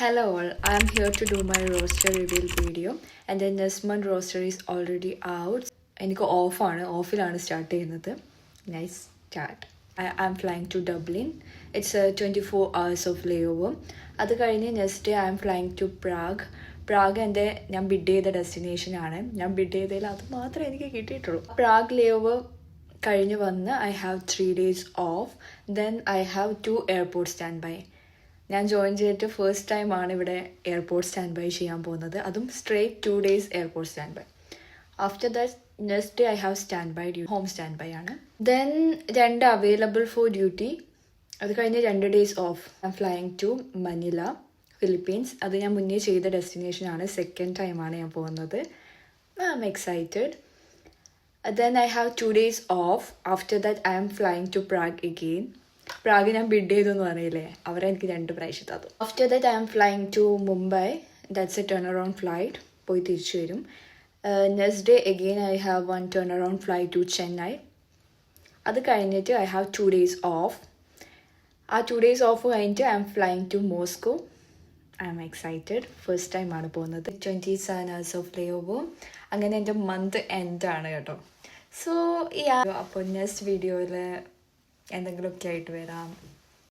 Hello all, I'm here to do my roster reveal video and then this month roster is already out. എനിക്ക് ഓഫിലാണ് start ചെയ്യുന്നത്. Nice start. I'm flying to Dublin. It's a 24 hours of layover. അത് കഴിഞ്ഞ് next day I'm flying to Prague. Prague എൻ്റെ ഞാൻ bid ചെയ്ത ഡെസ്റ്റിനേഷനാണ്. ഞാൻ bid ചെയ്തതിൽ അത് മാത്രമേ എനിക്ക് കിട്ടിയിട്ടുള്ളൂ. പ്രാഗ് ലേഓവർ കഴിഞ്ഞ് വന്ന് I have 3 days off. Then I have 2 airport standby. ഞാൻ ജോയിൻ ചെയ്തിട്ട് ഫസ്റ്റ് ടൈമാണ് ഇവിടെ എയർപോർട്ട് സ്റ്റാൻഡ് ബൈ ചെയ്യാൻ പോകുന്നത്. അതും straight 2 days airport standby. After that next day I have standby home standby ആണ്. Then 2 available for duty. അത് കഴിഞ്ഞ് 2 days off. I am flying to Manila, Philippines. അത് ഞാൻ മുന്നേ ചെയ്ത ഡെസ്റ്റിനേഷനാണ്. സെക്കൻഡ് ടൈമാണ് ഞാൻ പോകുന്നത്. I am excited. Then I have 2 days off. After that I am flying to Prague again. Prague ഞാൻ ബിഡ് ചെയ്തെന്ന് പറയില്ലേ, അവരെനിക്ക് 2 പ്രാവശ്യം തന്നു. After that I am flying to Mumbai. That's a turn around flight. പോയി തിരിച്ചു വരും. Next day again I have 1 turn around flight to Chennai. അത് കഴിഞ്ഞിട്ട് ഐ ഹാവ് 2 days ഓഫ്. ആ 2 days ഓഫ് കഴിഞ്ഞിട്ട് I am flying to Moscow. I am excited. First ടൈമാണ് പോകുന്നത്. 27 hours of Leh over. അങ്ങനെ എൻ്റെ മന്ത് എൻഡാണ് കേട്ടോ. സോ അപ്പോൾ നെക്സ്റ്റ് വീഡിയോയിൽ എന്തെങ്കിലുമൊക്കെ ആയിട്ട് വരാം.